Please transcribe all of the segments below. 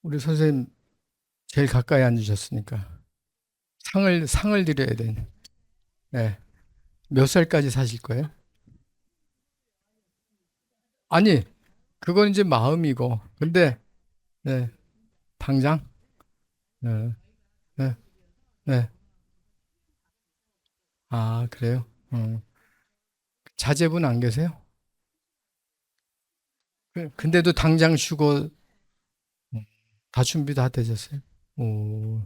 우리 선생님 제일 가까이 앉으셨으니까 상을 드려야 되네. 네. 몇 살까지 사실 거예요? 아니, 그건 이제 마음이고. 근데 네. 당장? 네. 네. 네. 아, 그래요? 자제분 안 계세요? 근데도 당장 쉬고 다 준비 다 되셨어요? 오.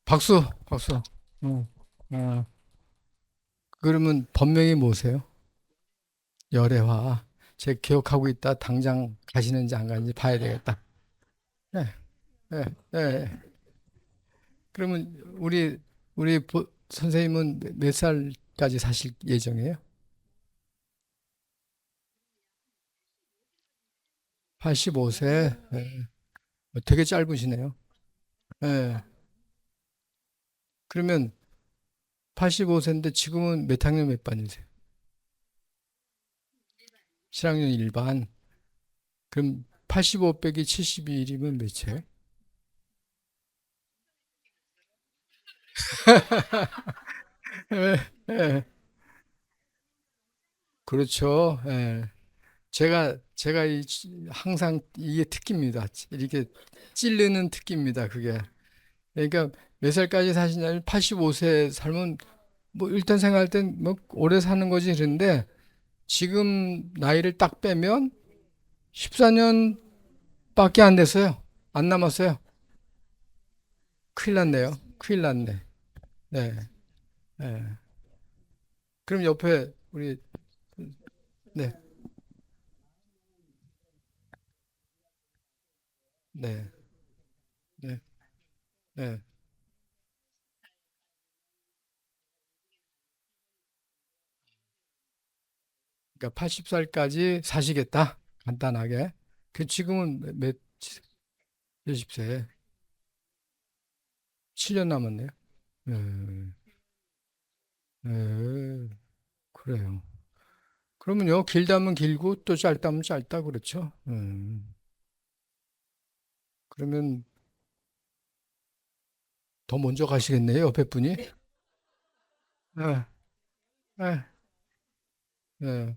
박수, 박수. 어. 아, 그러면 본명이 뭐세요? 열애화. 제 기억하고 있다. 당장 가시는지 안 가는지 봐야 되겠다. 네, 네, 네. 그러면 선생님은 몇 살까지 사실 예정이에요? 85세. 네. 되게 짧으시네요. 네. 그러면 85세인데 지금은 몇 학년 몇 반이세요? 7학년 일반. 그럼 85 빼기 72이면 몇이에요? 예, 예. 그렇죠. 예. 제가 항상 이게 특기입니다. 이렇게 찌르는 특기입니다. 그게. 그러니까 몇 살까지 사시냐면 85세 살면 뭐 일단 생각할 땐 뭐 오래 사는 거지 그런데 지금 나이를 딱 빼면 14년밖에 안 됐어요. 안 남았어요. 큰일 났네요. 큰일 났네. 네. 네. 그럼 옆에 우리 네. 네. 네. 네. 그러니까 80살까지 사시겠다. 간단하게. 그 지금은 몇십 세? 7년 남았네요. 네. 네. 그래요. 그러면요, 길다면 길고 또 짧다면 짧다 그렇죠? 그러면 더 먼저 가시겠네요, 옆에 분이. 네. 네. 네.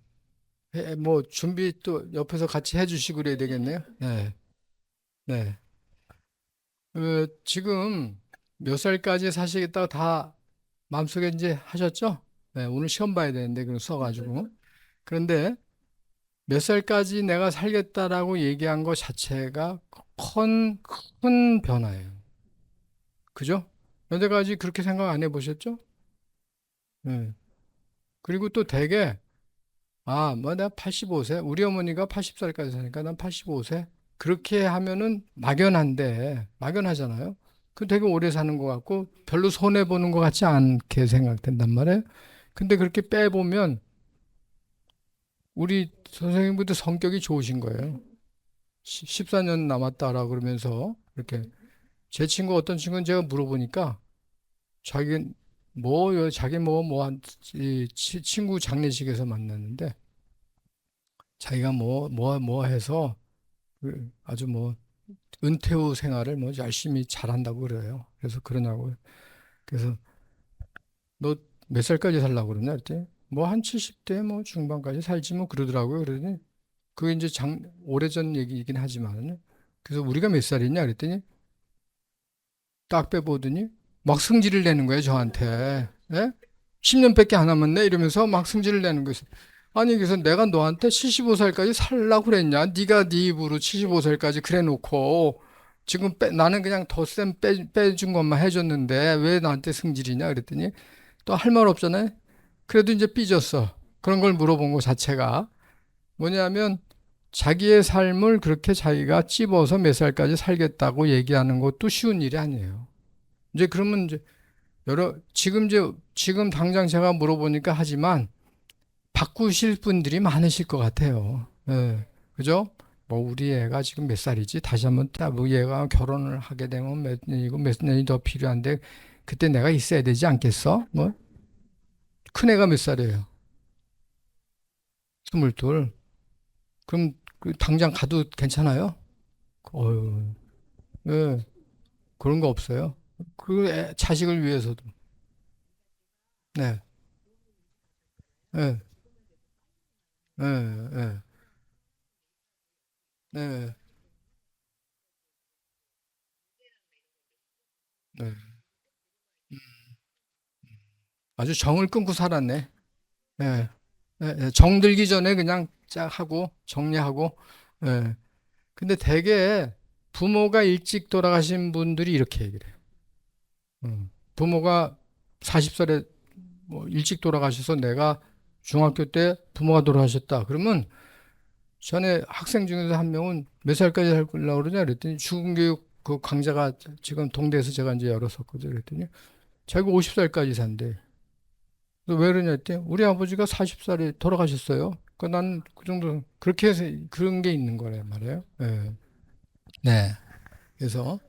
뭐 준비 또 옆에서 같이 해주시고 그래야 되겠네요. 네. 네. 지금 몇 살까지 사시겠다고 다 마음속에 이제 하셨죠? 네, 오늘 시험 봐야 되는데, 그럼 써가지고. 그런데 몇 살까지 내가 살겠다라고 얘기한 것 자체가 큰 변화예요. 그죠? 여태까지 그렇게 생각 안 해보셨죠? 네. 그리고 또 되게, 뭐 내가 85세, 우리 어머니가 80살까지 사니까 난 85세. 그렇게 하면은 막연하잖아요. 그 되게 오래 사는 것 같고 별로 손해보는 것 같지 않게 생각된단 말이에요. 근데 그렇게 빼보면 우리 선생님부터 성격이 좋으신 거예요. 14년 남았다라 그러면서 이렇게 제 친구 어떤 친구는 제가 물어보니까 자기 자기 한 친구 장례식에서 만났는데 자기가 뭐 해서 아주 뭐 은퇴 후 생활을 뭐 열심히 잘한다고 그래요. 그래서 그러냐고. 그래서 너 몇 살까지 살라고 그러냐 그랬더니 뭐 한 70대 뭐 중반까지 살지 뭐 그러더라고요. 그러더니 그게 이제 오래전 얘기이긴 하지만 그래서 우리가 몇 살이냐 그랬더니 딱 빼보더니 막 승질을 내는 거예요, 저한테. 예? 10년밖에 안 남았네 이러면서 막 승질을 내는 거예요. 아니 그래서 내가 너한테 75살까지 살라고 그랬냐? 네가 네 입으로 75살까지 그래 놓고 지금 나는 그냥 덧셈 빼준 것만 해줬는데 왜 나한테 승질이냐 그랬더니 또 할 말 없잖아요. 그래도 이제 삐졌어. 그런 걸 물어본 것 자체가 뭐냐면 자기의 삶을 그렇게 자기가 찝어서 몇 살까지 살겠다고 얘기하는 것도 쉬운 일이 아니에요. 이제 그러면 이제 지금 당장 제가 물어보니까 하지만 바꾸실 분들이 많으실 것 같아요. 예. 그죠? 뭐 우리 애가 지금 몇 살이지? 다시 한번 뭐 얘가 결혼을 하게 되면 몇 년이고 몇 년이 더 필요한데 그때 내가 있어야 되지 않겠어? 뭐 큰 애가 몇 살이에요? 22. 그럼 당장 가도 괜찮아요? 어유. 예, 그런 거 없어요. 그 자식을 위해서도. 네, 예, 예, 예, 네, 네. 아주 정을 끊고 살았네. 예, 예, 예. 정들기 전에 그냥 쫙 하고 정리하고. 예. 근데 대개 부모가 일찍 돌아가신 분들이 이렇게 얘기를 해요. 부모가 40살에 뭐 일찍 돌아가셔서 내가 중학교 때 부모가 돌아가셨다. 그러면 전에 학생 중에서 한 명은 몇 살까지 살려고 그러냐 그랬더니 죽음교육 그 강좌가 지금 동대에서 제가 이제 열었었거든요. 그랬더니 자기가 50살까지 산대. 왜 그러냐 했더니 우리 아버지가 40살에 돌아가셨어요. 그러니까 나는 그 정도 그렇게 해서 그런 게 있는 거란 말이에요. 예. 네. 그래서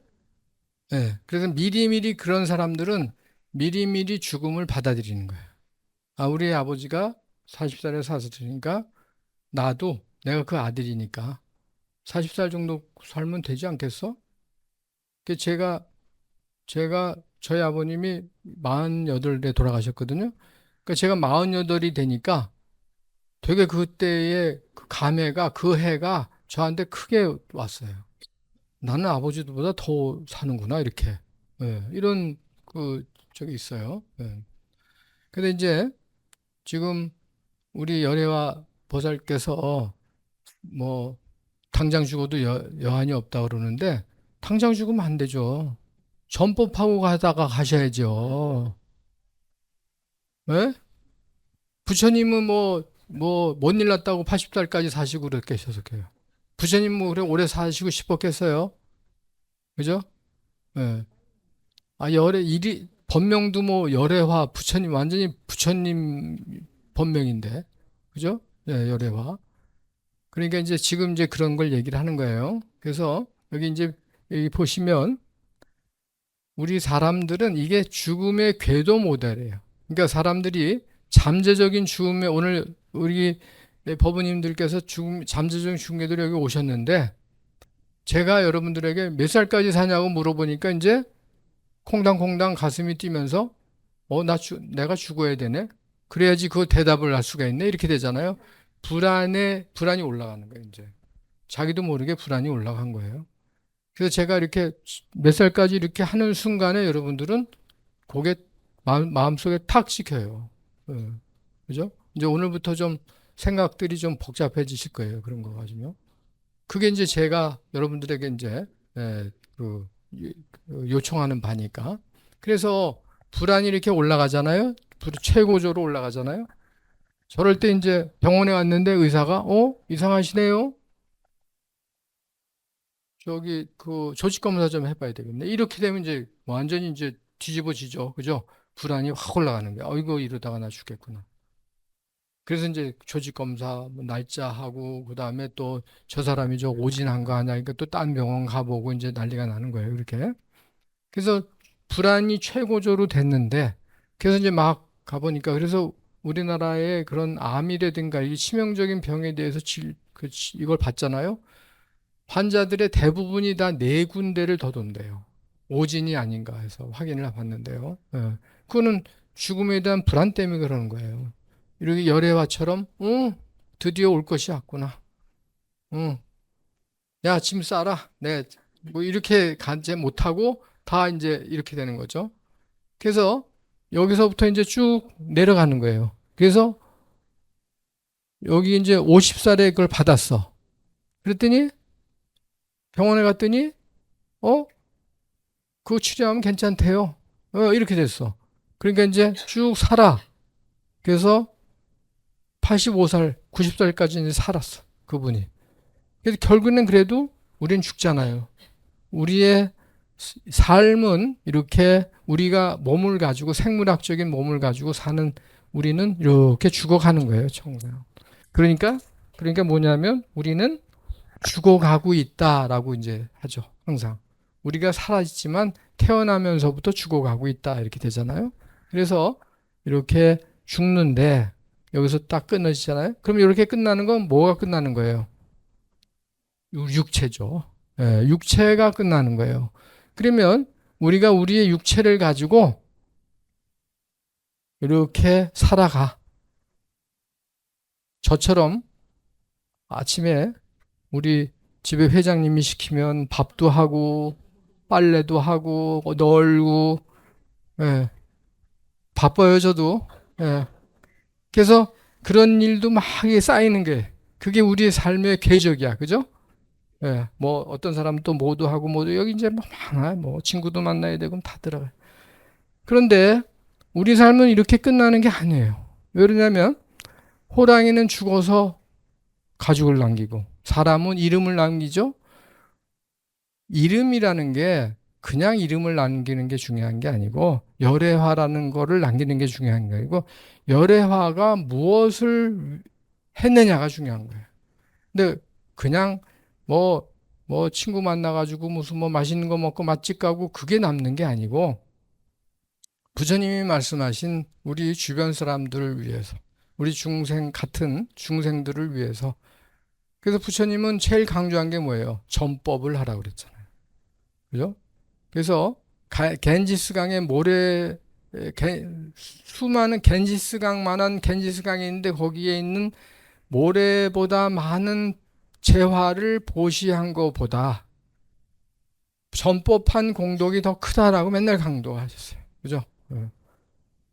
그래서 미리미리 그런 사람들은 미리미리 죽음을 받아들이는 거예요. 아, 우리 아버지가 40살에 사셨으니까 나도 내가 그 아들이니까 40살 정도 살면 되지 않겠어? 그 제가 저희 아버님이 48에 돌아가셨거든요. 그러니까 제가 48이 되니까 되게 그때의 그 감회가 그 해가 저한테 크게 왔어요. 나는 아버지보다 더 사는구나 이렇게. 이런 그 저기 있어요. 근데 이제 지금 우리 열애와 보살께서 뭐 당장 죽어도 여한이 없다 그러는데 당장 죽으면 안 되죠. 전법하고 가다가 가셔야죠. 예? 부처님은 뭔 일 났다고 80살까지 사시고 그랬겠어서 그래요. 부처님 뭐 그래 오래 사시고 싶었겠어요. 그죠? 예. 아, 법명도 뭐 열애화 부처님 완전히 부처님 법명인데. 그죠? 예, 열애화. 그러니까 이제 지금 이제 그런 걸 얘기를 하는 거예요. 그래서 여기 이제 여기 보시면 우리 사람들은 이게 죽음의 궤도 모델이에요. 그러니까 사람들이 잠재적인 죽음에 오늘 우리 법부님들께서 잠재적인 죽음 궤도로 여기 오셨는데 제가 여러분들에게 몇 살까지 사냐고 물어보니까 이제 콩당콩당 가슴이 뛰면서 내가 죽어야 되네. 그래야지 그 대답을 할 수가 있네. 이렇게 되잖아요. 불안이 올라가는 거예요, 이제. 자기도 모르게 불안이 올라간 거예요. 그래서 제가 이렇게 몇 살까지 이렇게 하는 순간에 여러분들은 그게 마음속에 탁 찍혀요. 예. 그죠? 이제 오늘부터 좀 생각들이 좀 복잡해지실 거예요. 그런 거 가지고. 그게 이제 제가 여러분들에게 이제 그 요청하는 바니까. 그래서 불안이 이렇게 올라가잖아요. 최고조로 올라가잖아요. 저럴 때 이제 병원에 왔는데 의사가 이상하시네요. 저기 그 조직 검사 좀 해봐야 되겠네. 이렇게 되면 이제 완전히 이제 뒤집어지죠. 그죠? 불안이 확 올라가는 거야. 이거 이러다가 나 죽겠구나. 그래서 이제 조직 검사 뭐 날짜하고 그다음에 또 저 사람이 저 오진한 거 아니야. 그러니까 또 딴 병원 가보고 이제 난리가 나는 거예요. 이렇게. 그래서 불안이 최고조로 됐는데 그래서 이제 막 가보니까 그래서 우리나라의 그런 암이라든가 이 치명적인 병에 대해서 이걸 봤잖아요. 환자들의 대부분이 다 네 군데를 더 돈대요. 오진이 아닌가 해서 확인을 봤는데요. 그거는 죽음에 대한 불안 때문에 그러는 거예요. 이렇게 열애화처럼, 드디어 올 것이 왔구나. 응, 야, 짐 싸라. 뭐 이렇게 가지 못하고 다 이제 이렇게 되는 거죠. 그래서 여기서부터 이제 쭉 내려가는 거예요. 그래서 여기 이제 50살에 그걸 받았어. 그랬더니 병원에 갔더니, 어? 그거 치료하면 괜찮대요. 이렇게 됐어. 그러니까 이제 쭉 살아. 그래서 85살, 90살까지 이제 살았어. 그분이. 그래서 결국에는 그래도 우리는 죽잖아요. 우리의 삶은 이렇게 우리가 몸을 가지고 생물학적인 몸을 가지고 사는 우리는 이렇게 죽어가는 거예요. 정말. 그러니까 뭐냐면 우리는 죽어가고 있다라고 이제 하죠. 항상. 우리가 살아있지만 태어나면서부터 죽어가고 있다 이렇게 되잖아요. 그래서 이렇게 죽는데 여기서 딱 끊어지잖아요. 그럼 이렇게 끝나는 건 뭐가 끝나는 거예요? 육체죠. 육체가 끝나는 거예요. 그러면 우리가 우리의 육체를 가지고 이렇게 살아가. 저처럼 아침에 우리 집에 회장님이 시키면 밥도 하고 빨래도 하고 널고, 예, 바빠요 저도. 예. 그래서 그런 일도 막 쌓이는 게 그게 우리의 삶의 궤적이야, 그죠? 예, 뭐 어떤 사람은 또 뭐도 하고 뭐도 여기 이제 뭐 많아, 뭐 친구도 만나야 되고 다 들어가. 그런데 우리 삶은 이렇게 끝나는 게 아니에요. 왜 그러냐면 호랑이는 죽어서 가죽을 남기고 사람은 이름을 남기죠. 이름이라는 게 그냥 이름을 남기는 게 중요한 게 아니고 열애화라는 거를 남기는 게 중요한 게 아니고 열애화가 무엇을 했느냐가 중요한 거예요. 근데 그냥 뭐, 뭐 친구 만나가지고 무슨 뭐 맛있는 거 먹고 맛집 가고 그게 남는 게 아니고 부처님이 말씀하신 우리 주변 사람들을 위해서 우리 중생 같은 중생들을 위해서 그래서 부처님은 제일 강조한 게 뭐예요? 전법을 하라고 그랬잖아요. 그죠? 그래서 겐지스강의 모래 수많은 겐지스강만한 겐지스강이 있는데 거기에 있는 모래보다 많은 재화를 보시한 것보다 전법한 공덕이 더 크다라고 맨날 강조하셨어요. 그죠?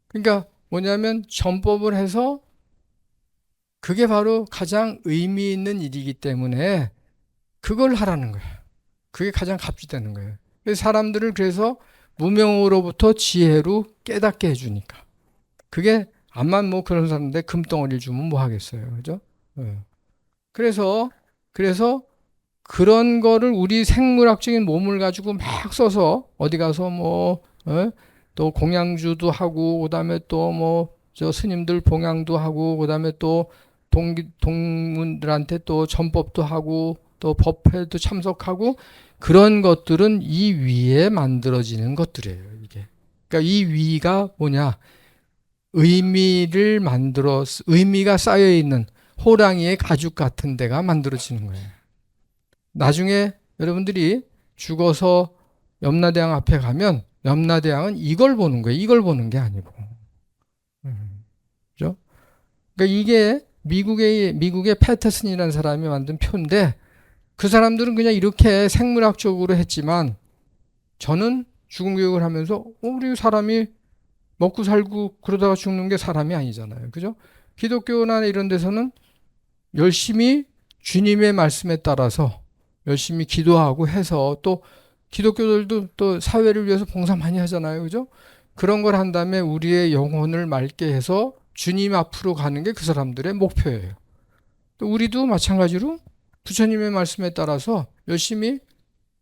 그러니까 뭐냐면 전법을 해서 그게 바로 가장 의미 있는 일이기 때문에 그걸 하라는 거예요. 그게 가장 값지다는 거예요. 사람들을 그래서 무명으로부터 지혜로 깨닫게 해주니까. 그게 암만 뭐 그런 사람인데 금덩어리를 주면 뭐 하겠어요. 그죠? 그래서, 그래서 그런 거를 우리 생물학적인 몸을 가지고 막 써서 어디 가서 뭐, 또 공양주도 하고, 그 다음에 또 뭐, 저 스님들 봉양도 하고, 그 다음에 또 동문들한테 또 전법도 하고, 또 법회도 참석하고, 그런 것들은 이 위에 만들어지는 것들이에요, 이게. 그러니까 이 위가 뭐냐? 의미가 쌓여있는 호랑이의 가죽 같은 데가 만들어지는 거예요. 나중에 여러분들이 죽어서 염라대왕 앞에 가면 염라대왕은 이걸 보는 거예요. 이걸 보는 게 아니고. 그죠? 그러니까 이게 미국의 패터슨이라는 사람이 만든 표인데 그 사람들은 그냥 이렇게 생물학적으로 했지만 저는 죽음 교육을 하면서 우리 사람이 먹고 살고 그러다가 죽는 게 사람이 아니잖아요. 그죠? 기독교나 이런 데서는 열심히 주님의 말씀에 따라서 열심히 기도하고 해서 또 기독교들도 또 사회를 위해서 봉사 많이 하잖아요. 그죠? 그런 걸 한 다음에 우리의 영혼을 맑게 해서 주님 앞으로 가는 게 그 사람들의 목표예요. 또 우리도 마찬가지로 부처님의 말씀에 따라서 열심히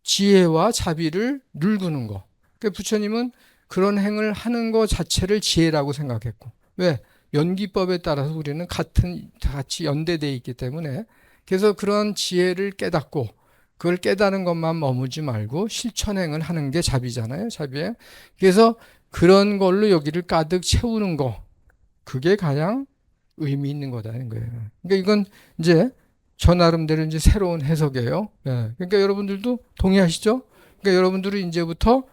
지혜와 자비를 늘구는 거. 그러니까 부처님은 그런 행을 하는 것 자체를 지혜라고 생각했고. 왜? 연기법에 따라서 우리는 같이 연대되어 있기 때문에 그래서 그런 지혜를 깨닫고 그걸 깨닫는 것만 머무지 말고 실천행을 하는 게 자비잖아요. 자비에. 그래서 그런 걸로 여기를 가득 채우는 거. 그게 가장 의미 있는 거다는 거예요. 그러니까 이건 이제 저 나름대로 이제 새로운 해석이에요. 예. 그러니까 여러분들도 동의하시죠? 그러니까 여러분들은 이제부터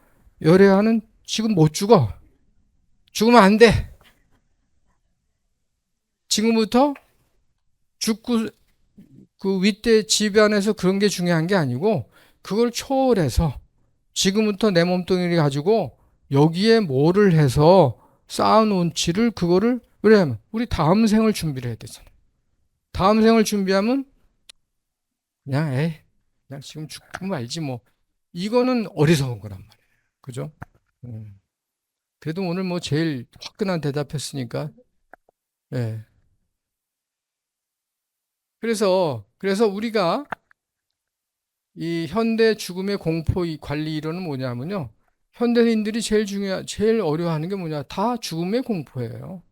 열애하는 지금 못 죽어. 죽으면 안 돼. 지금부터 죽고 그 윗대 지변에서 그런 게 중요한 게 아니고 그걸 초월해서 지금부터 내 몸뚱이를 가지고 여기에 뭐를 해서 쌓아놓은 치를 그거를 왜냐면 우리 다음 생을 준비를 해야 되잖아. 다음 생을 준비하면 그냥 그냥 지금 죽고 말지 뭐 이거는 어리석은 거란 말이에요. 그죠? 그래도 오늘 뭐 제일 화끈한 대답했으니까 예. 그래서 우리가 이 현대 죽음의 공포 관리 이론은 뭐냐면요. 현대인들이 제일 어려워하는 게 뭐냐? 다 죽음의 공포예요.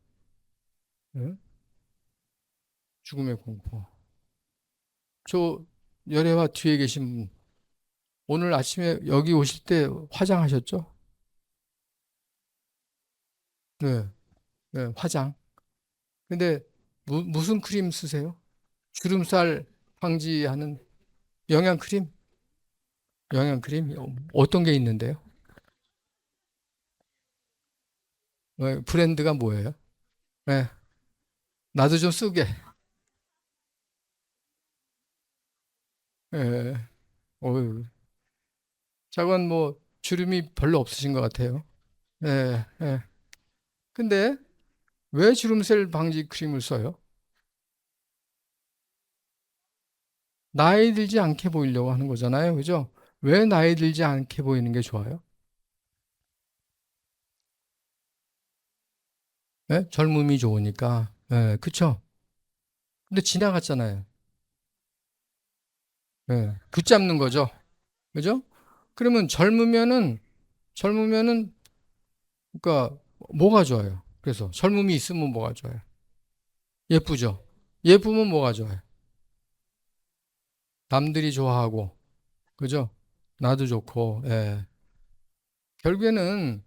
예? 죽음의 공포. 저 열애와 뒤에 계신 분, 오늘 아침에 여기 오실 때 화장하셨죠? 네, 네, 화장. 근데 무슨 크림 쓰세요? 주름살 방지하는 영양 크림? 영양크림 어떤 게 있는데요? 브랜드가 뭐예요? 네, 나도 좀 쓰게. 예, 어유, 저건 뭐 주름이 별로 없으신 것 같아요. 예, 예. 근데 왜 주름셀 방지 크림을 써요? 나이 들지 않게 보이려고 하는 거잖아요. 그죠? 왜 나이 들지 않게 보이는 게 좋아요? 예? 젊음이 좋으니까. 예, 그쵸? 근데 지나갔잖아요. 예, 붙잡는 거죠. 그죠? 그러면 젊으면은, 그러니까 뭐가 좋아요? 그래서 젊음이 있으면 뭐가 좋아요? 예쁘죠? 예쁘면 뭐가 좋아요? 남들이 좋아하고, 그죠? 나도 좋고, 예. 결국에는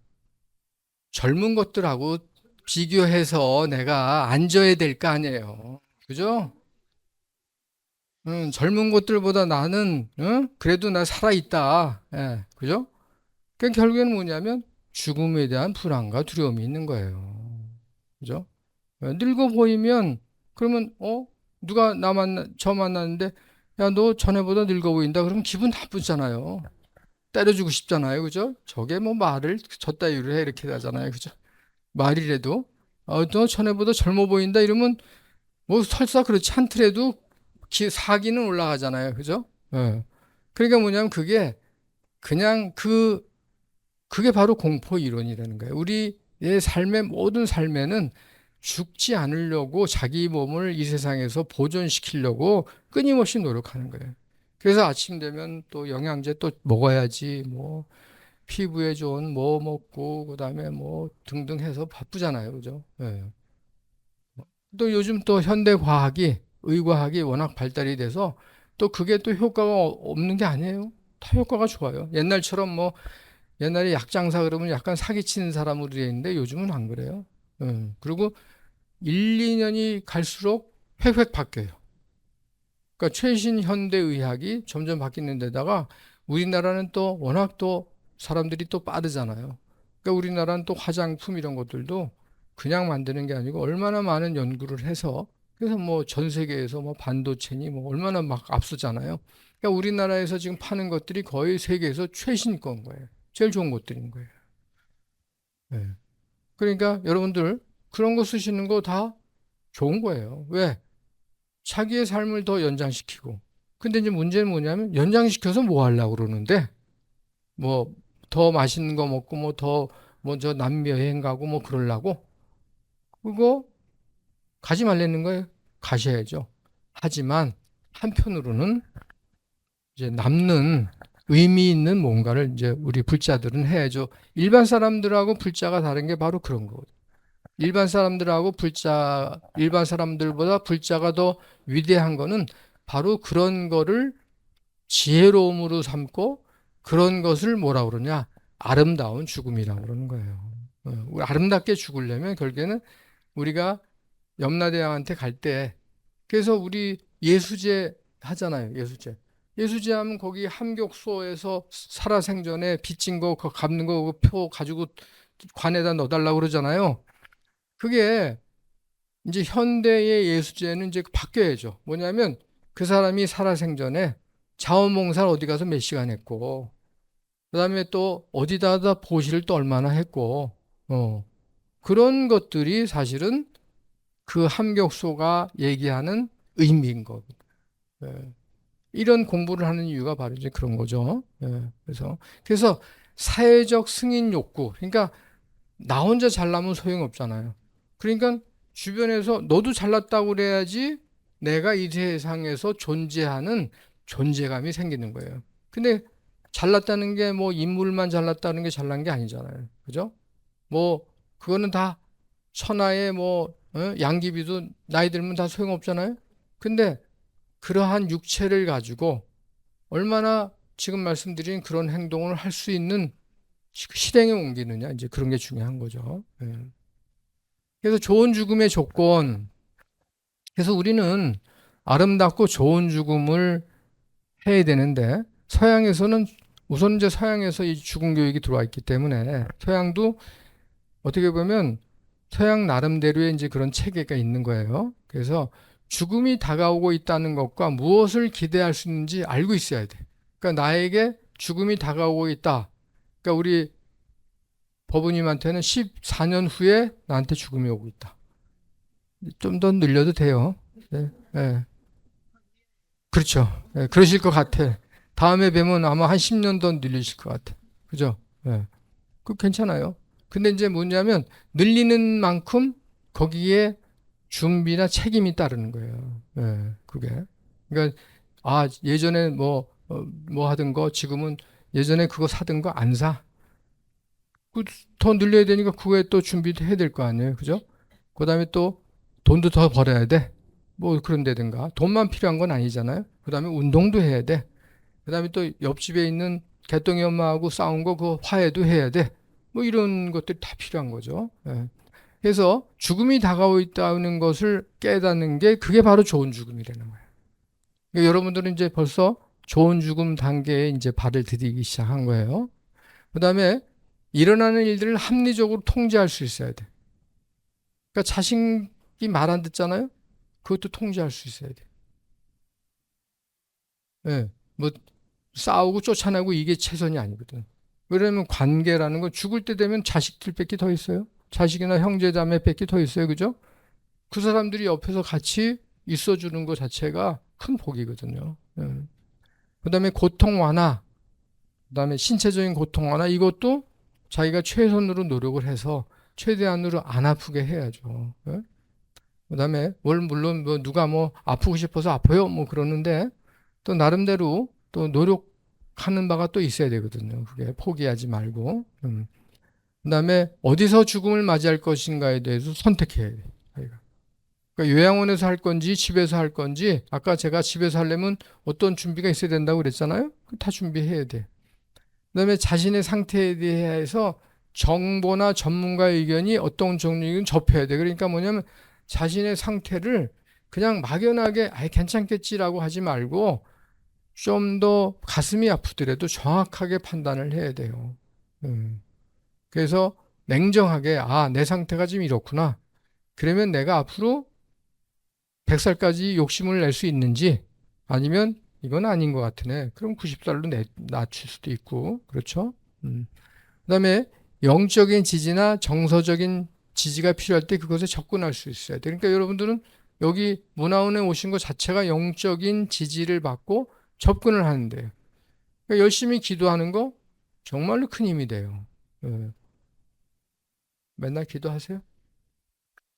젊은 것들하고 비교해서 내가 앉아야 될 거 아니에요. 그죠? 젊은 것들보다 나는, 그래도 나 살아있다. 예, 그죠? 그 결국에는 뭐냐면 죽음에 대한 불안과 두려움이 있는 거예요. 그죠? 늙어 보이면, 그러면, 누가 저 만났는데, 야, 너 전에보다 늙어 보인다. 그러면 기분 나쁘잖아요. 때려주고 싶잖아요. 그죠? 저게 뭐 말을 저 따위로 해. 이렇게 하잖아요. 그죠? 말이라도, 너 전에보다 젊어 보인다. 이러면 뭐 설사 그렇지 않더라도 사기는 올라가잖아요. 그죠? 예. 그러니까 뭐냐면 그냥 그게 바로 공포 이론이라는 거예요. 우리의 삶의 모든 삶에는 죽지 않으려고 자기 몸을 이 세상에서 보존시키려고 끊임없이 노력하는 거예요. 그래서 아침 되면 또 영양제 또 먹어야지, 뭐, 피부에 좋은 뭐 먹고, 그 다음에 뭐 등등 해서 바쁘잖아요. 그죠? 예. 또 요즘 또 현대 과학이, 의과학이 워낙 발달이 돼서 또 그게 또 효과가 없는 게 아니에요. 다 효과가 좋아요. 옛날처럼 뭐 옛날에 약장사 그러면 약간 사기치는 사람으로 돼 있는데 요즘은 안 그래요. 그리고 1, 2년이 갈수록 획획 바뀌어요. 그러니까 최신 현대 의학이 점점 바뀌는 데다가 우리나라는 또 워낙 또 사람들이 또 빠르잖아요. 그러니까 우리나라는 또 화장품 이런 것들도 그냥 만드는 게 아니고 얼마나 많은 연구를 해서 그래서 뭐 전 세계에서 뭐 반도체니 뭐 얼마나 막 앞서잖아요. 그러니까 우리나라에서 지금 파는 것들이 거의 세계에서 최신권 거예요. 제일 좋은 것들인 거예요. 네. 그러니까 여러분들 그런 거 쓰시는 거 다 좋은 거예요. 왜? 자기의 삶을 더 연장시키고. 근데 이제 문제는 뭐냐면 연장시켜서 뭐 하려고 그러는데 뭐 더 맛있는 거 먹고 뭐 더 먼저 남미 여행 가고 뭐 그러려고 그거 가지 말라는 거예요. 가셔야죠. 하지만 한편으로는 이제 남는 의미 있는 뭔가를 이제 우리 불자들은 해야죠. 일반 사람들하고 불자가 다른 게 바로 그런 거거든요. 일반 사람들보다 불자가 더 위대한 거는 바로 그런 거를 지혜로움으로 삼고 그런 것을 뭐라 그러냐? 아름다운 죽음이라고 그러는 거예요. 아름답게 죽으려면 결국에는 우리가 염라대왕한테 갈 때, 그래서 우리 예수제 하잖아요. 예수제. 예수제 하면 거기 함격소에서 살아생전에 빚진 거, 그거 갚는 거, 그 표 가지고 관에다 넣어달라고 그러잖아요. 그게 이제 현대의 예수제는 이제 바뀌어야죠. 뭐냐면 그 사람이 살아생전에 자원봉사를 어디 가서 몇 시간 했고, 그 다음에 또 어디다가 보시를 또 얼마나 했고, 그런 것들이 사실은 그 함격소가 얘기하는 의미인 겁니다. 예. 이런 공부를 하는 이유가 바로 이제 그런 거죠. 예. 그래서 사회적 승인 욕구, 그러니까 나 혼자 잘나면 소용없잖아요. 그러니까 주변에서 너도 잘났다고 그래야지 내가 이 세상에서 존재하는 존재감이 생기는 거예요. 근데 잘났다는 게 뭐 인물만 잘났다는 게 잘난 게 아니잖아요. 그죠? 뭐 그거는 다 천하의 뭐 양귀비도 나이 들면 다 소용없잖아요. 근데 그러한 육체를 가지고 얼마나 지금 말씀드린 그런 행동을 할 수 있는 실행에 옮기느냐 이제 그런 게 중요한 거죠. 예. 그래서 좋은 죽음의 조건. 그래서 우리는 아름답고 좋은 죽음을 해야 되는데 서양에서는 우선 이제 서양에서 이 죽음 교육이 들어와 있기 때문에 서양도 어떻게 보면 서양 나름대로의 이제 그런 체계가 있는 거예요. 그래서 죽음이 다가오고 있다는 것과 무엇을 기대할 수 있는지 알고 있어야 돼. 그러니까 나에게 죽음이 다가오고 있다. 그러니까 우리 법우님한테는 14년 후에 나한테 죽음이 오고 있다. 좀 더 늘려도 돼요. 네, 네. 그렇죠. 네, 그러실 것 같아. 다음에 뵈면 아마 한 10년 더 늘리실 것 같아. 그죠? 네. 그 괜찮아요. 근데 이제 뭐냐면 늘리는 만큼 거기에 준비나 책임이 따르는 거예요. 예, 그게. 그러니까 예전에 뭐 하던 거 지금은 예전에 그거 사던 거 안 사. 더 늘려야 되니까 그거에 또 준비도 해야 될 거 아니에요. 그죠? 그다음에 또 돈도 더 벌어야 돼. 뭐 그런 데든가. 돈만 필요한 건 아니잖아요. 그다음에 운동도 해야 돼. 그다음에 또 옆집에 있는 개똥이 엄마하고 싸운 거 그거 화해도 해야 돼. 뭐 이런 것들이 다 필요한 거죠. 예. 그래서 죽음이 다가오고 있다는 것을 깨닫는 게 그게 바로 좋은 죽음이라는 거예요. 그러니까 여러분들은 이제 벌써 좋은 죽음 단계에 이제 발을 들이기 시작한 거예요. 그다음에 일어나는 일들을 합리적으로 통제할 수 있어야 돼. 그러니까 자식이 말 안 듣잖아요. 그것도 통제할 수 있어야 돼. 예. 뭐 싸우고 쫓아내고 이게 최선이 아니거든. 왜냐면 관계라는 건 죽을 때 되면 자식들밖에 더 있어요. 자식이나 형제 자매밖에 더 있어요. 그죠? 그 사람들이 옆에서 같이 있어주는 것 자체가 큰 복이거든요. 예. 그다음에 고통 완화, 그다음에 신체적인 고통 완화 이것도 자기가 최선으로 노력을 해서 최대한으로 안 아프게 해야죠. 예? 그다음에 물론 뭐 누가 뭐 아프고 싶어서 아파요 뭐 그러는데 또 나름대로 또 노력하는 바가 또 있어야 되거든요. 그게 포기하지 말고. 그다음에 어디서 죽음을 맞이할 것인가에 대해서 선택해야 돼요. 그러니까 요양원에서 할 건지 집에서 할 건지 아까 제가 집에서 하려면 어떤 준비가 있어야 된다고 그랬잖아요. 다 준비해야 돼. 그다음에 자신의 상태에 대해서 정보나 전문가의 의견이 어떤 종류이든 접해야 돼. 그러니까 뭐냐면 자신의 상태를 그냥 막연하게 괜찮겠지라고 하지 말고 좀 더 가슴이 아프더라도 정확하게 판단을 해야 돼요. 그래서 냉정하게 내 상태가 지금 이렇구나. 그러면 내가 앞으로 100살까지 욕심을 낼 수 있는지 아니면 이건 아닌 것 같으네. 그럼 90살로 낮출 수도 있고 그렇죠. 그다음에 영적인 지지나 정서적인 지지가 필요할 때 그것에 접근할 수 있어야 돼. 그러니까 여러분들은 여기 문화원에 오신 것 자체가 영적인 지지를 받고 접근을 하는데 그러니까 열심히 기도하는 거 정말로 큰 힘이 돼요. 예. 맨날 기도하세요?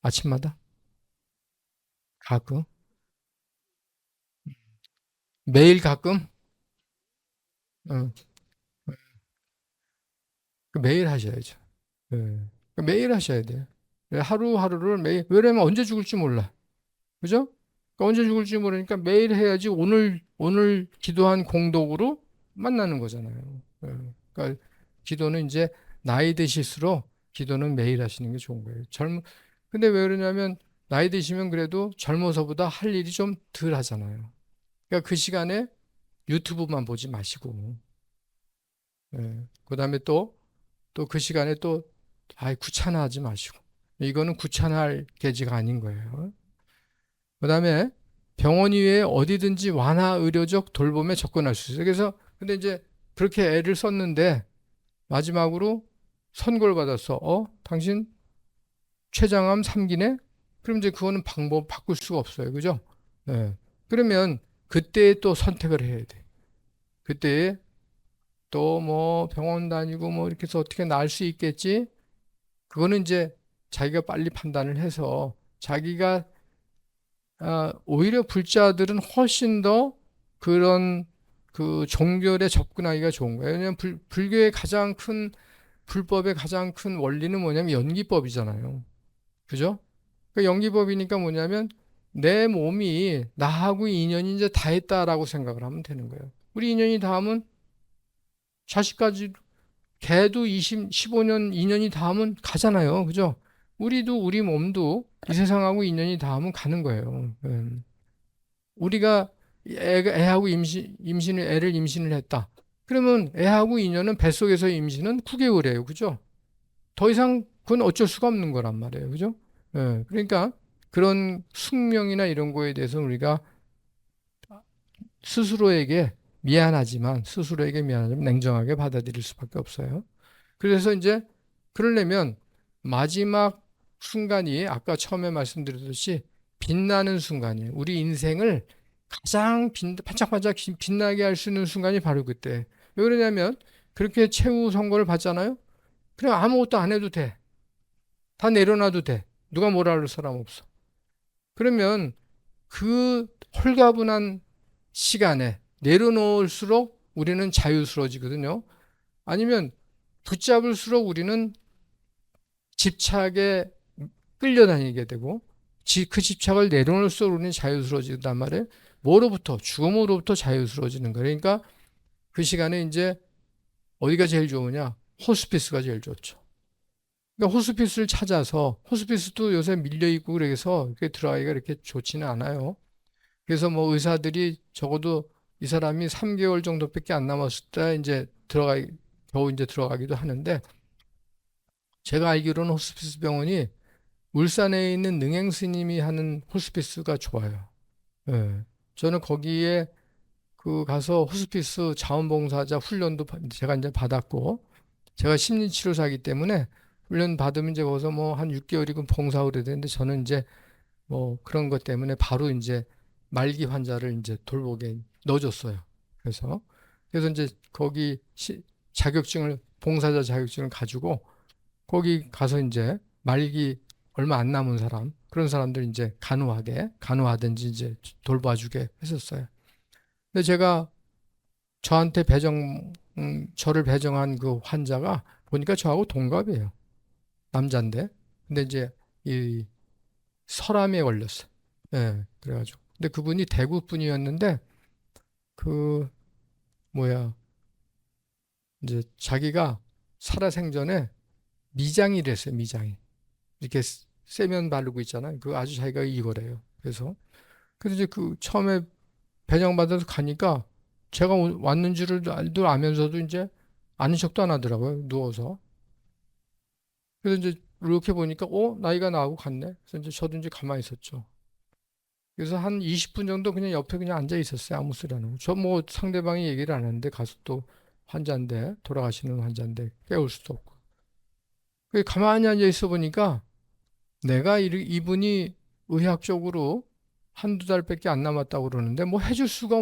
아침마다? 가끔? 매일 가끔? 어, 매일 하셔야죠. 예. 매일 하셔야 돼요. 하루하루를 매일, 왜냐면 언제 죽을지 몰라. 그죠? 그러니까 언제 죽을지 모르니까 매일 해야지 오늘 기도한 공덕으로 만나는 거잖아요. 예. 그러니까 기도는 이제 나이 드실수록 기도는 매일 하시는 게 좋은 거예요. 근데 왜 그러냐면 나이 드시면 그래도 젊어서보다 할 일이 좀 덜 하잖아요. 그러니까 그 시간에 유튜브만 보지 마시고, 예. 그 다음에 또 그 시간에 귀찮아하지 마시고. 이거는 귀찮아할 계지가 아닌 거예요. 그 다음에 병원 이외에 어디든지 완화 의료적 돌봄에 접근할 수 있어요. 그래서 근데 이제 그렇게 애를 썼는데 마지막으로 선고를 받았어. 당신 췌장암 3기네? 그럼 이제 그거는 방법 바꿀 수가 없어요. 그죠? 예. 그러면 그때 또 선택을 해야 돼. 그때 또 뭐 병원 다니고 뭐 이렇게 해서 어떻게 나을 수 있겠지? 그거는 이제 자기가 빨리 판단을 해서 자기가 오히려 불자들은 훨씬 더 그런 그 종교에 접근하기가 좋은 거예요. 왜냐하면 불교의 가장 큰 불법의 가장 큰 원리는 뭐냐면 연기법이잖아요. 그죠? 그 연기법이니까 뭐냐면 내 몸이 나하고 인연이 이제 다 했다라고 생각을 하면 되는 거예요. 우리 인연이 닿으면 자식까지 걔도 15년 인연이 닿으면 가잖아요. 그죠? 우리 몸도 이 세상하고 인연이 닿으면 가는 거예요. 우리가 애하고 애를 임신을 했다. 그러면 애하고 인연은 뱃속에서 임신은 9개월이에요. 그죠? 더 이상 그건 어쩔 수가 없는 거란 말이에요. 그죠? 예, 그러니까 그런 숙명이나 이런 거에 대해서 우리가 스스로에게 미안하지만 냉정하게 받아들일 수밖에 없어요. 그래서 이제 그러려면 마지막 순간이 아까 처음에 말씀드렸듯이 빛나는 순간이에요. 우리 인생을 가장 반짝반짝 빛나게 할 수 있는 순간이 바로 그때. 왜 그러냐면 그렇게 최후 선고를 받잖아요. 그냥 아무것도 안 해도 돼. 다 내려놔도 돼. 누가 뭐라 할 사람 없어. 그러면 그 홀가분한 시간에 내려놓을수록 우리는 자유스러워지거든요. 아니면 붙잡을수록 우리는 집착에 끌려다니게 되고 그 집착을 내려놓을수록 우리는 자유스러워진단 말이에요. 뭐로부터? 죽음으로부터 자유스러워지는 거예요. 그러니까 그 시간에 이제 어디가 제일 좋으냐? 호스피스가 제일 좋죠. 그러니까 호스피스를 찾아서 호스피스도 요새 밀려있고 그래서 들어가기가 이렇게 좋지는 않아요. 그래서 뭐 의사들이 적어도 이 사람이 3개월 정도밖에 안 남았을 때 이제 겨우 이제 들어가기도 하는데 제가 알기로는 호스피스 병원이 울산에 있는 능행 스님이 하는 호스피스가 좋아요. 예. 저는 거기에 가서 호스피스 자원봉사자 훈련도 제가 이제 받았고 제가 심리치료사이기 때문에 훈련 받으면 이제 거기서 뭐 한 6개월이면 봉사를 해야 되는데 저는 이제 뭐 그런 것 때문에 바로 이제 말기 환자를 이제 돌보게 넣어줬어요. 그래서 이제 거기 봉사자 자격증을 가지고 거기 가서 이제 말기 얼마 안 남은 사람, 그런 사람들 이제 간호하든지 이제 돌봐주게 했었어요. 근데 제가 저를 배정한 그 환자가 보니까 저하고 동갑이에요. 남자인데. 근데 이제 이 설암에 걸렸어요. 예, 그래가지고. 근데 그분이 대구 분이었는데, 그, 뭐야, 이제 자기가 살아생전에 미장이를 했어요, 미장이. 이렇게 세면 바르고 있잖아요. 그 아주 자기가 이거래요. 그래서 이제 처음에 배정받아서 가니까 제가 왔는 줄을 알면서도 이제 아는 척도 안 하더라고요. 누워서. 그래서 이제 이렇게 보니까, 나이가 나하고 같네. 그래서 이제 저도 이제 가만히 있었죠. 그래서 한 20분 정도 그냥 옆에 그냥 앉아 있었어요. 아무 소리 안 하고. 저 뭐 상대방이 얘기를 안 하는데 가서 또 환자인데, 돌아가시는 환자인데 깨울 수도 없고. 가만히 앉아 있어 보니까 내가 이분이 의학적으로 한두 달밖에 안 남았다고 그러는데 뭐 해줄 수가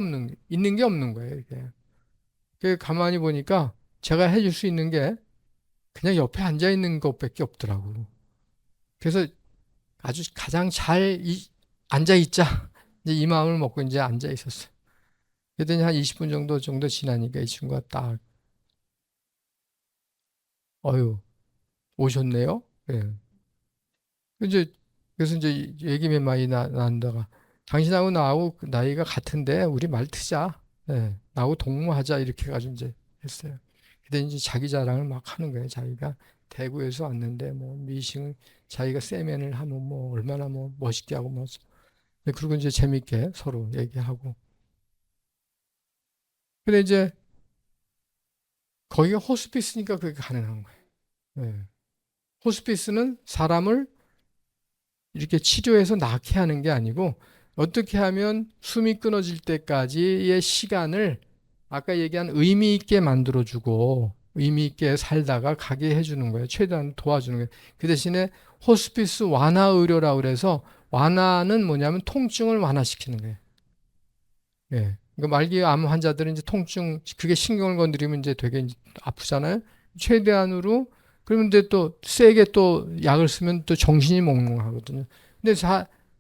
있는 게 없는 거예요, 이게. 가만히 보니까 제가 해줄 수 있는 게 그냥 옆에 앉아 있는 것밖에 없더라고. 그래서 아주 가장 잘 앉아 있자. 이제 이 마음을 먹고 이제 앉아 있었어요. 그랬더니 한 20분 정도 지나니까 이 친구가 딱, 어유, 오셨네요? 예. 이제, 그래서 이제 얘기 몇 마디 나누다가, 당신하고 나하고 나이가 같은데, 우리 말 트자. 예. 나하고 동무하자. 이렇게 해가지고 이제 했어요. 근데 이제 자기 자랑을 막 하는 거예요. 자기가 대구에서 왔는데, 뭐, 자기가 세면을 하면 뭐, 얼마나 뭐, 멋있게 하고 뭐, 그리고 이제 재밌게 서로 얘기하고. 근데 이제, 거기가 호스피스니까 그게 가능한 거예요. 예. 호스피스는 사람을 이렇게 치료해서 낫게 하는 게 아니고 어떻게 하면 숨이 끊어질 때까지의 시간을 아까 얘기한 의미 있게 만들어주고 의미 있게 살다가 가게 해주는 거예요. 최대한 도와주는 거예요. 그 대신에 호스피스 완화 의료라고 그래서 완화는 뭐냐면 통증을 완화시키는 거예요. 예. 그러니까 말기 암 환자들은 이제 그게 신경을 건드리면 이제 되게 이제 아프잖아요. 최대한으로 그런데 또 세게 또 약을 쓰면 또 정신이 몽롱하거든요. 근데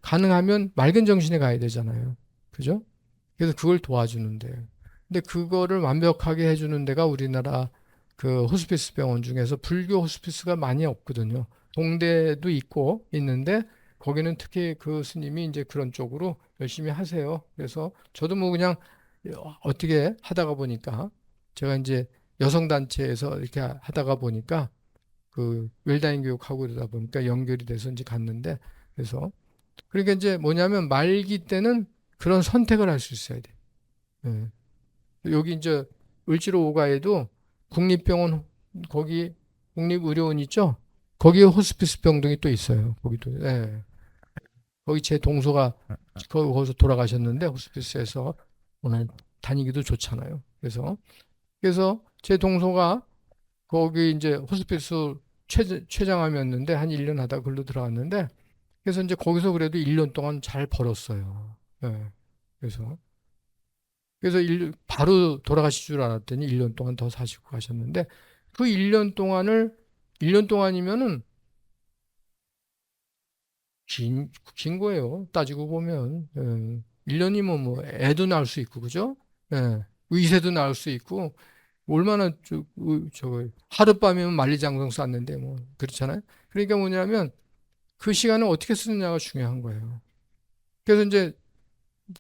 가능하면 맑은 정신에 가야 되잖아요. 그죠? 그래서 그걸 도와주는데. 근데 그거를 완벽하게 해주는 데가 우리나라 그 호스피스 병원 중에서 불교 호스피스가 많이 없거든요. 동대도 있는데 거기는 특히 그 스님이 이제 그런 쪽으로 열심히 하세요. 그래서 저도 뭐 그냥 어떻게 하다가 보니까 제가 이제 여성단체에서 이렇게 하다가 보니까 그 웰다잉 교육하고 그러다 보니까 연결이 돼서 이제 갔는데 그래서 그러니까 이제 뭐냐면 말기 때는 그런 선택을 할 수 있어야 돼. 예. 여기 이제 을지로 5가에도 국립병원 거기 국립의료원 있죠? 거기에 호스피스 병동이 또 있어요. 거기도. 예. 거기 제 동서가 거기서 돌아가셨는데 호스피스에서 오늘 다니기도 좋잖아요. 그래서 제 동서가 거기 이제 호스피스 최장암이었는데 한 1년 하다가 글로 들어갔는데 그래서 이제 거기서 그래도 1년 동안 잘 벌었어요. 예. 그래서 바로 돌아가실 줄 알았더니 1년 동안 더 사시고 가셨는데 그 1년 동안이면은 긴 거예요. 따지고 보면. 예. 1년이면 뭐 애도 낳을 수 있고, 그죠? 예. 의세도 낳을 수 있고, 얼마나 하룻밤이면 만리장성 쌌는데 뭐 그렇잖아요. 그러니까 뭐냐면 그 시간을 어떻게 쓰느냐가 중요한 거예요. 그래서 이제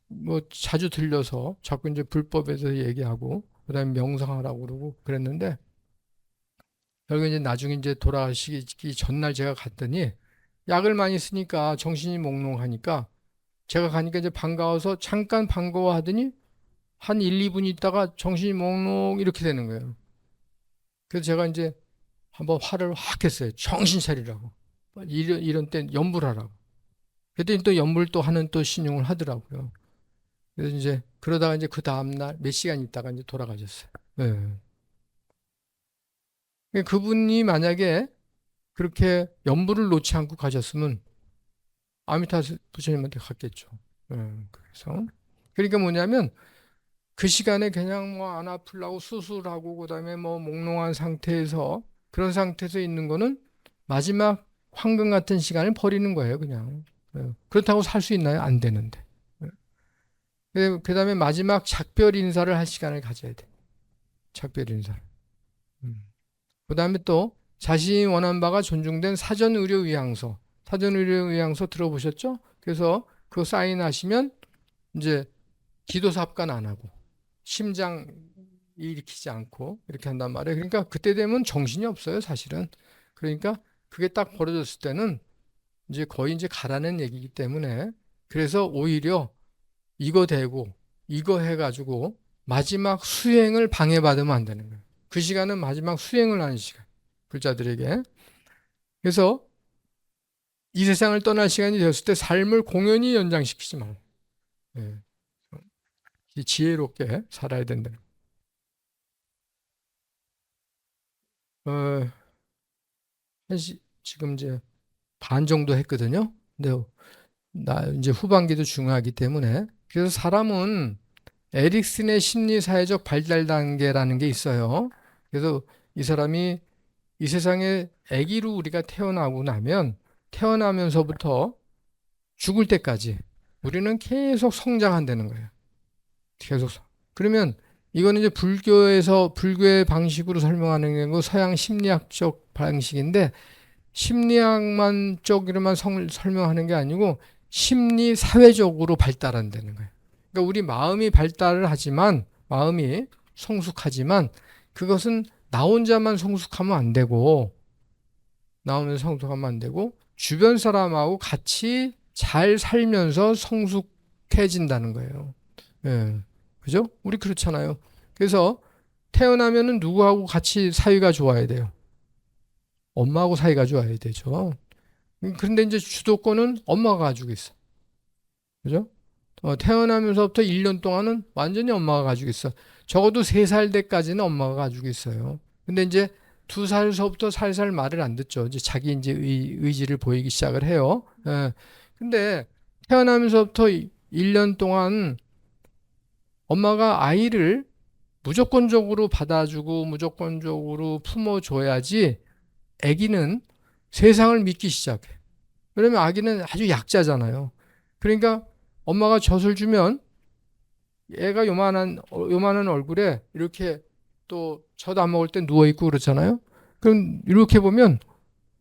뭐 자주 들려서 자꾸 이제 불법에 대해서 얘기하고 그다음에 명상하라고 그러고 그랬는데 결국 이제 나중에 이제 돌아가시기 전날 제가 갔더니 약을 많이 쓰니까 정신이 몽롱하니까 제가 가니까 이제 반가워서 잠깐 반가워하더니 한 1, 2분 있다가 정신이 몽롱 이렇게 되는 거예요. 그래서 제가 이제 한번 화를 확 했어요. 정신 차리라고. 이런 때 염불하라고. 그랬더니 또 염불 또 하는 또 신용을 하더라고요. 그래서 이제 그러다가 이제 그 다음날 몇 시간 있다가 이제 돌아가셨어요. 네. 그분이 만약에 그렇게 염불을 놓지 않고 가셨으면 아미타 부처님한테 갔겠죠. 그래서 그러니까 뭐냐면 그 시간에 그냥 뭐 안 아플라고 수술하고 그다음에 뭐 몽롱한 상태에서 그런 상태에서 있는 거는 마지막 황금 같은 시간을 버리는 거예요, 그냥. 그렇다고 살 수 있나요? 안 되는데. 그다음에 마지막 작별 인사를 할 시간을 가져야 돼. 작별 인사를. 그다음에 또 자신이 원한 바가 존중된 사전 의료 의향서. 사전 의료 의향서 들어보셨죠? 그래서 그거 사인하시면 이제 기도 삽관 안 하고 심장 일으키지 않고 이렇게 한단 말이에요. 그러니까 그때 되면 정신이 없어요, 사실은. 그러니까 그게 딱 벌어졌을 때는 이제 거의 이제 가라는 얘기이기 때문에 그래서 오히려 이거 되고 이거 해가지고 마지막 수행을 방해받으면 안 되는 거예요. 그 시간은 마지막 수행을 하는 시간. 불자들에게. 그래서 이 세상을 떠날 시간이 되었을 때 삶을 공연히 연장시키지 말고 지혜롭게 살아야 된다. 어, 지금 이제 반 정도 했거든요. 근데 나 이제 후반기도 중요하기 때문에 그래서 사람은 에릭슨의 심리 사회적 발달 단계라는 게 있어요. 그래서 이 사람이 이 세상에 아기로 우리가 태어나고 나면 태어나면서부터 죽을 때까지 우리는 계속 성장한다는 거예요. 계속. 그러면 이거는 이제 불교의 방식으로 설명하는 게 서양 심리학적 방식인데 심리학만 쪽으로만 설명하는 게 아니고 심리 사회적으로 발달한다는 거예요. 그러니까 우리 마음이 발달을 하지만 마음이 성숙하지만 그것은 나 혼자만 성숙하면 안 되고 나오면서 성숙하면 안 되고 주변 사람하고 같이 잘 살면서 성숙해진다는 거예요. 예. 그죠? 우리 그렇잖아요. 그래서 태어나면은 누구하고 같이 사이가 좋아야 돼요. 엄마하고 사이가 좋아야 되죠. 그런데 이제 주도권은 엄마가 가지고 있어. 그죠? 태어나면서부터 1년 동안은 완전히 엄마가 가지고 있어. 적어도 3살 때까지는 엄마가 가지고 있어요. 근데 이제 2살서부터 살살 말을 안 듣죠. 이제 자기 이제 의지를 보이기 시작을 해요. 예. 근데 태어나면서부터 1년 동안 엄마가 아이를 무조건적으로 받아주고 무조건적으로 품어줘야지 아기는 세상을 믿기 시작해. 그러면 아기는 아주 약자잖아요. 그러니까 엄마가 젖을 주면 애가 요만한 얼굴에 이렇게 또 젖 안 먹을 때 누워있고 그렇잖아요. 그럼 이렇게 보면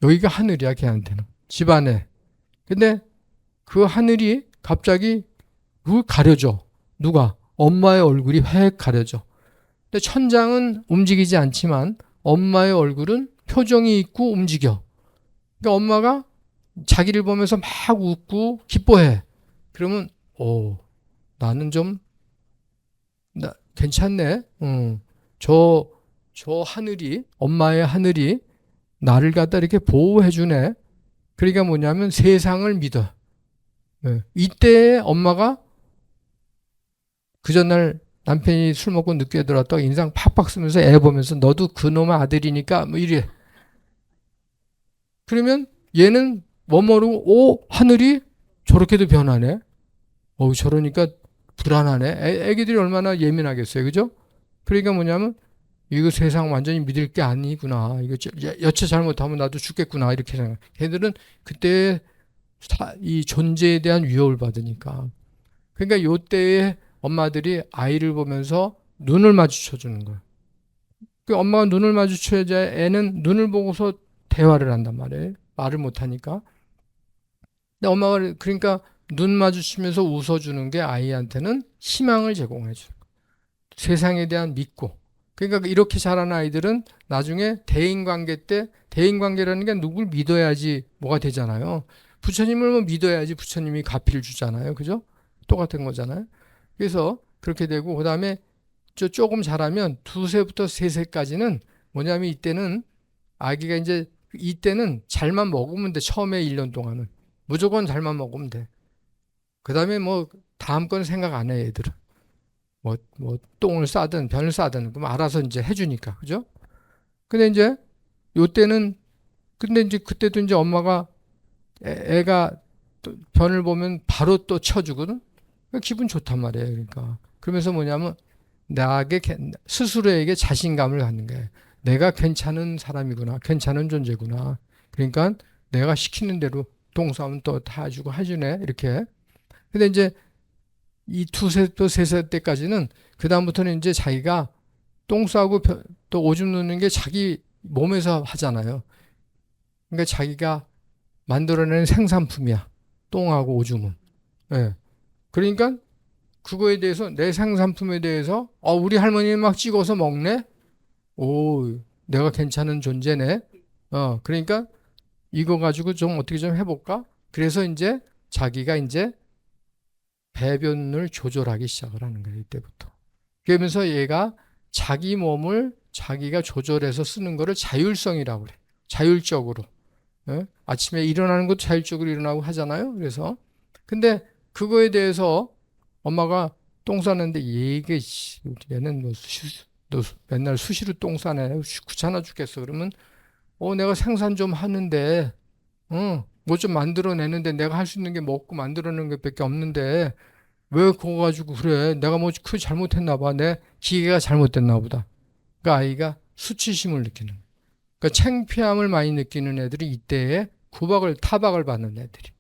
여기가 하늘이야, 걔한테는. 집안에. 근데 그 하늘이 갑자기 그걸 가려져. 누가? 엄마의 얼굴이 획 가려져. 근데 천장은 움직이지 않지만 엄마의 얼굴은 표정이 있고 움직여. 그러니까 엄마가 자기를 보면서 막 웃고 기뻐해. 그러면 나는 좀 괜찮네. 저 하늘이, 엄마의 하늘이 나를 갖다 이렇게 보호해주네. 그러니까 뭐냐면 세상을 믿어. 예. 이때 엄마가 그 전날 남편이 술 먹고 늦게 들어왔다가 인상 팍팍 쓰면서 애 보면서 너도 그놈의 아들이니까 뭐 이래. 그러면 얘는 뭐 모르고 오 하늘이 저렇게도 변하네. 저러니까 불안하네. 애기들이 얼마나 예민하겠어요. 그죠? 그러니까 뭐냐면 이거 세상 완전히 믿을 게 아니구나. 이거 여체 잘못하면 나도 죽겠구나. 이렇게 생각. 걔들은 그때 이 존재에 대한 위협을 받으니까. 그러니까 요때에 엄마들이 아이를 보면서 눈을 마주쳐 주는 거예요. 그 엄마가 눈을 마주쳐야 애는 눈을 보고서 대화를 한단 말이에요. 말을 못 하니까. 근데 엄마가 그러니까 눈 마주치면서 웃어주는 게 아이한테는 희망을 제공해 줘요. 세상에 대한 믿고. 그러니까 이렇게 자란 아이들은 나중에 대인관계 때 대인관계라는 게 누굴 믿어야지 뭐가 되잖아요. 부처님을 뭐 믿어야지 부처님이 가피를 주잖아요. 그죠? 똑같은 거잖아요. 그래서 그렇게 되고 그다음에 조금 자라면 2세부터 3세까지는 뭐냐면 이때는 아기가 이제 이때는 잘만 먹으면 돼. 처음에 1년 동안은 무조건 잘만 먹으면 돼. 그다음에 뭐 다음 건 생각 안 해, 애들은. 뭐 똥을 싸든 변을 싸든 그럼 알아서 이제 해주니까. 그죠? 근데 이제 요때는 근데 이제 그때도 이제 엄마가 애가 또 변을 보면 바로 또 쳐주거든. 기분 좋단 말이에요. 그러니까 그러면서 뭐냐면 나에게 스스로에게 자신감을 갖는 거예요. 내가 괜찮은 사람이구나, 괜찮은 존재구나. 그러니까 내가 시키는 대로 똥 싸면 또 다 해주고 해주네 이렇게. 근데 이제 이 2세 또 3세 때까지는 그 다음부터는 이제 자기가 똥 싸고 또 오줌 누는 게 자기 몸에서 하잖아요. 그러니까 자기가 만들어낸 생산품이야. 똥하고 오줌은. 예. 그러니까 그거에 대해서 내 생산품에 대해서 우리 할머니 막 찍어서 먹네. 오, 내가 괜찮은 존재네. 그러니까 이거 가지고 좀 어떻게 좀 해볼까? 그래서 이제 자기가 이제 배변을 조절하기 시작을 하는 거예요. 이때부터. 그러면서 얘가 자기 몸을 자기가 조절해서 쓰는 거를 자율성이라고 그래. 자율적으로. 예? 아침에 일어나는 것도 자율적으로 일어나고 하잖아요. 그래서 근데 그거에 대해서 엄마가 똥 싸는데 얘가 얘는 너 맨날 수시로 똥 싸네. 귀찮아 죽겠어. 그러면 내가 생산 좀 하는데 뭐 좀 만들어내는데 내가 할 수 있는 게 먹고 만들어내는 것밖에 없는데 왜 그거 가지고 그래? 내가 뭐 그 잘못했나 봐. 내 기계가 잘못됐나 보다. 그러니까 아이가 수치심을 느끼는. 그러니까 창피함을 많이 느끼는 애들이 이때에 타박을 받는 애들이.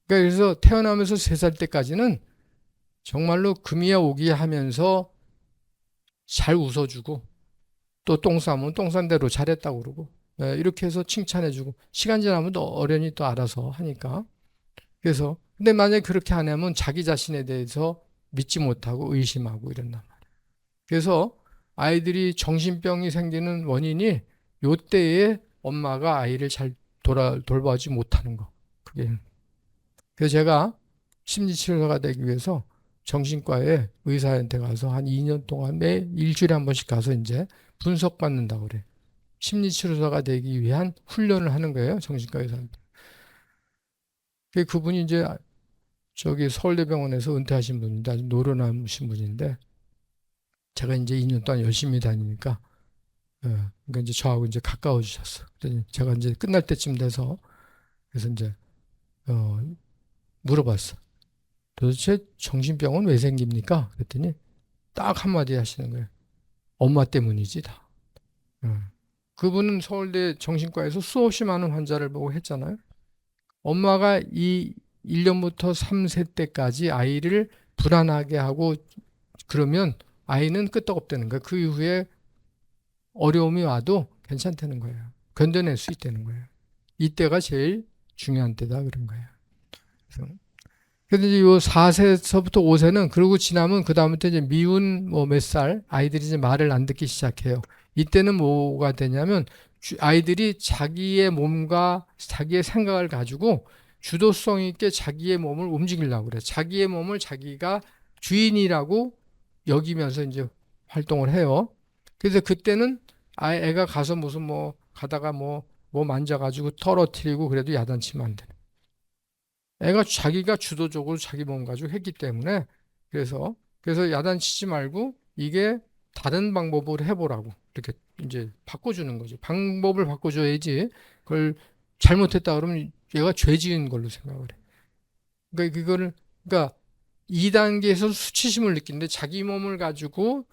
그러니까 그래서 태어나면서 3살 때까지는 정말로 금이야 오기야 하면서 잘 웃어주고 또 똥 싸면 똥 싼 대로 잘했다고 그러고 이렇게 해서 칭찬해주고 시간 지나면 또 어련히 또 알아서 하니까. 그래서 근데 만약에 그렇게 안 하면 자기 자신에 대해서 믿지 못하고 의심하고 이런단 말이에요. 그래서 아이들이 정신병이 생기는 원인이 요때에 엄마가 아이를 잘 돌봐주지 못하는 거. 그게. 그래서 제가 심리치료사가 되기 위해서 정신과에 의사한테 가서 한 2년 동안 매 일주일에 한 번씩 가서 이제 분석받는다고 그래. 심리치료사가 되기 위한 훈련을 하는 거예요. 정신과 의사한테. 그분이 이제 저기 서울대병원에서 은퇴하신 분인데 아주 노련하신 분인데 제가 이제 2년 동안 열심히 다니니까 그러니까 이제 저하고 이제 가까워지셨어. 제가 이제 끝날 때쯤 돼서 그래서 이제 물어봤어. 도대체 정신병은 왜 생깁니까? 그랬더니 딱 한마디 하시는 거예요. 엄마 때문이지 다. 그분은 서울대 정신과에서 수없이 많은 환자를 보고 했잖아요. 엄마가 이 1년부터 3세 때까지 아이를 불안하게 하고 그러면 아이는 끄떡없다는 거예요. 그 이후에 어려움이 와도 괜찮다는 거예요. 견뎌낼 수 있다는 거예요. 이때가 제일 중요한 때다 그런 거예요. 그래서 이제 요 4세서부터 5세는 그러고 지나면 그 다음부터 이제 미운 뭐 몇 살 아이들이 이제 말을 안 듣기 시작해요. 이때는 뭐가 되냐면 아이들이 자기의 몸과 자기의 생각을 가지고 주도성 있게 자기의 몸을 움직이려고 그래. 자기의 몸을 자기가 주인이라고 여기면서 이제 활동을 해요. 그래서 그때는 애가 가서 무슨 뭐 가다가 뭐 만져가지고 떨어뜨리고 그래도 야단치면 안 돼. 애가 자기가 주도적으로 자기 몸 가지고 했기 때문에 그래서 야단치지 말고 이게 다른 방법으로 해보라고 이렇게 이제 바꿔주는 거죠. 방법을 바꿔줘야지 그걸 잘못했다 그러면 얘가 죄 지은 걸로 생각을 해. 그러니까 2단계에서 수치심을 느끼는데 자기 몸을 가지고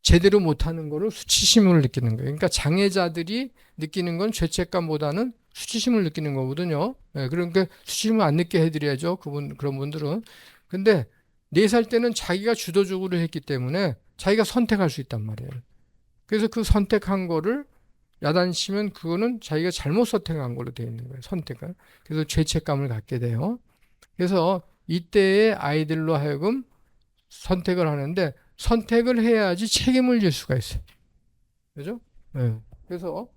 제대로 못하는 거를 수치심을 느끼는 거예요. 그러니까 장애자들이 느끼는 건 죄책감보다는 수치심을 느끼는 거거든요. 그러니까 수치심을 안 느끼게 해드려야죠. 그런 분들은. 근데 4살 때는 자기가 주도적으로 했기 때문에 자기가 선택할 수 있단 말이에요. 그래서 그 선택한 거를 야단치면 그거는 자기가 잘못 선택한 걸로 되어 있는 거예요. 선택을. 그래서 죄책감을 갖게 돼요. 그래서 이때의 아이들로 하여금 선택을 하는데 선택을 해야지 책임을 질 수가 있어요. 그죠? 네. 그래서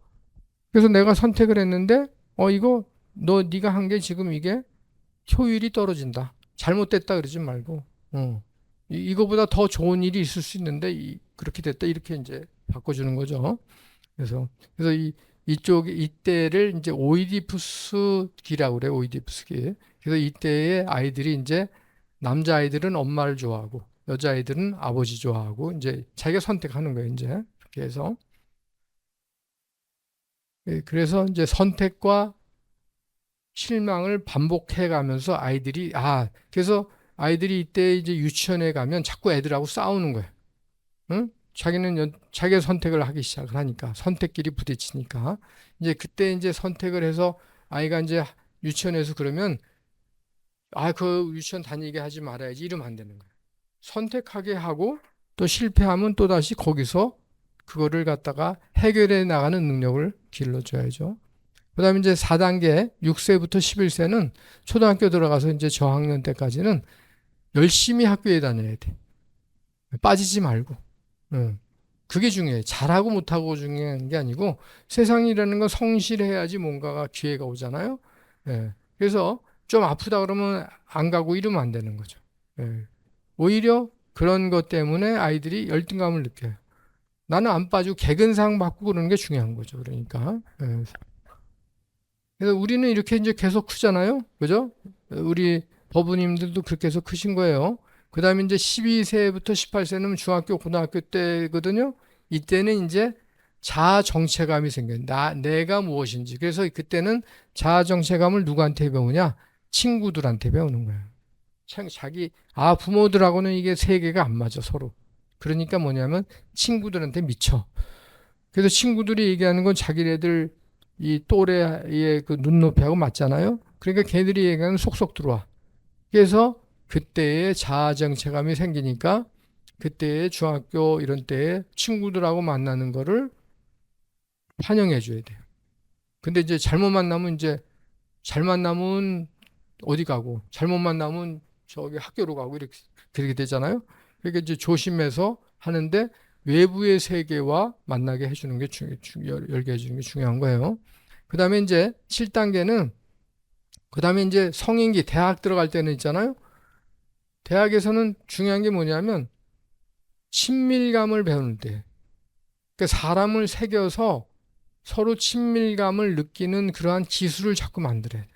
내가 선택을 했는데 이거 네가 한 게 지금 이게 효율이 떨어진다. 잘못됐다 그러지 말고 이거보다 더 좋은 일이 있을 수 있는데 그렇게 됐다 이렇게 이제 바꿔주는 거죠. 그래서 이때를 이제 오이디푸스기라고 그래요. 오이디푸스기. 그래서 이때의 아이들이 이제 남자 아이들은 엄마를 좋아하고 여자 아이들은 아버지 좋아하고 이제 자기가 선택하는 거예요. 이제 그렇게 해서 그래서 이제 선택과 실망을 반복해 가면서 그래서 아이들이 이때 이제 유치원에 가면 자꾸 애들하고 싸우는 거예요. 응? 자기가 선택을 하기 시작을 하니까 선택끼리 부딪히니까 이제 그때 이제 선택을 해서 아이가 이제 유치원에서 그러면 그 유치원 다니게 하지 말아야지 이러면 안 되는 거예요. 선택하게 하고 또 실패하면 또 다시 거기서 그거를 갖다가 해결해 나가는 능력을 길러줘야죠. 그 다음에 이제 4단계 6세부터 11세는 초등학교 들어가서 이제 저학년 때까지는 열심히 학교에 다녀야 돼. 빠지지 말고. 그게 중요해. 잘하고 못하고 중요한 게 아니고 세상이라는 건 성실해야지 뭔가가 기회가 오잖아요. 예. 그래서 좀 아프다 그러면 안 가고 이러면 안 되는 거죠. 예. 오히려 그런 것 때문에 아이들이 열등감을 느껴요. 나는 안 빠지고 개근상 받고 그러는 게 중요한 거죠. 그러니까. 예. 그래서 우리는 이렇게 이제 계속 크잖아요. 그죠? 우리 법부님들도 그렇게 해서 크신 거예요. 그 다음에 이제 12세부터 18세는 중학교, 고등학교 때거든요. 이때는 이제 자아 정체감이 생겨요. 내가 무엇인지. 그래서 그때는 자아 정체감을 누구한테 배우냐? 친구들한테 배우는 거예요. 부모들하고는 이게 세계가 안 맞아, 서로. 그러니까 뭐냐면 친구들한테 미쳐. 그래서 친구들이 얘기하는 건 자기네들 이 또래의 그 눈높이하고 맞잖아요. 그러니까 걔들이 얘기하는 속속 들어와. 그래서 그때의 자아정체감이 생기니까 그때의 중학교 이런 때에 친구들하고 만나는 거를 환영해 줘야 돼요. 근데 이제 잘 만나면 어디 가고 잘못 만나면 저기 학교로 가고 그렇게 되잖아요. 그러니까 이제 조심해서 하는데 외부의 세계와 만나게 해주는 게 열게 해주는 게 중요한 거예요. 그 다음에 이제 7단계는 그 다음에 이제 성인기 대학 들어갈 때는 있잖아요. 대학에서는 중요한 게 뭐냐면 친밀감을 배우는 때, 그러니까 사람을 새겨서 서로 친밀감을 느끼는 그러한 기술을 자꾸 만들어야 돼.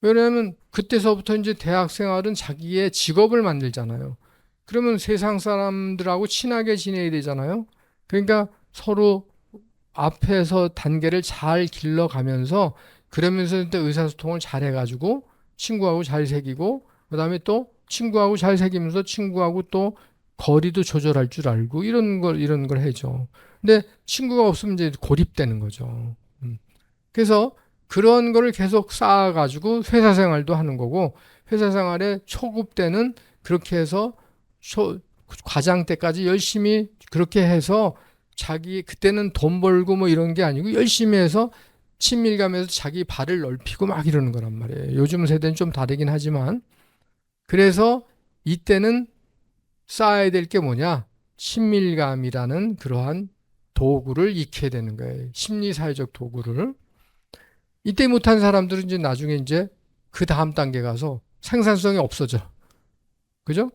왜냐하면 그때서부터 이제 대학 생활은 자기의 직업을 만들잖아요. 그러면 세상 사람들하고 친하게 지내야 되잖아요. 그러니까 서로 앞에서 단계를 잘 길러가면서 그러면서 또 의사소통을 잘 해가지고 친구하고 잘 새기고 그다음에 또 친구하고 잘 새기면서 친구하고 또 거리도 조절할 줄 알고 이런 걸 해줘. 근데 친구가 없으면 이제 고립되는 거죠. 그래서 그런 거를 계속 쌓아가지고 회사 생활도 하는 거고 회사 생활에 초급 때는 그렇게 해서 과장 때까지 열심히 그렇게 해서 그때는 돈 벌고 뭐 이런 게 아니고 열심히 해서 친밀감에서 자기 발을 넓히고 막 이러는 거란 말이에요. 요즘 세대는 좀 다르긴 하지만 그래서 이때는 쌓아야 될 게 뭐냐? 친밀감이라는 그러한 도구를 익혀야 되는 거예요. 심리사회적 도구를. 이때 못한 사람들은 이제 나중에 이제 그 다음 단계 가서 생산성이 없어져. 그죠?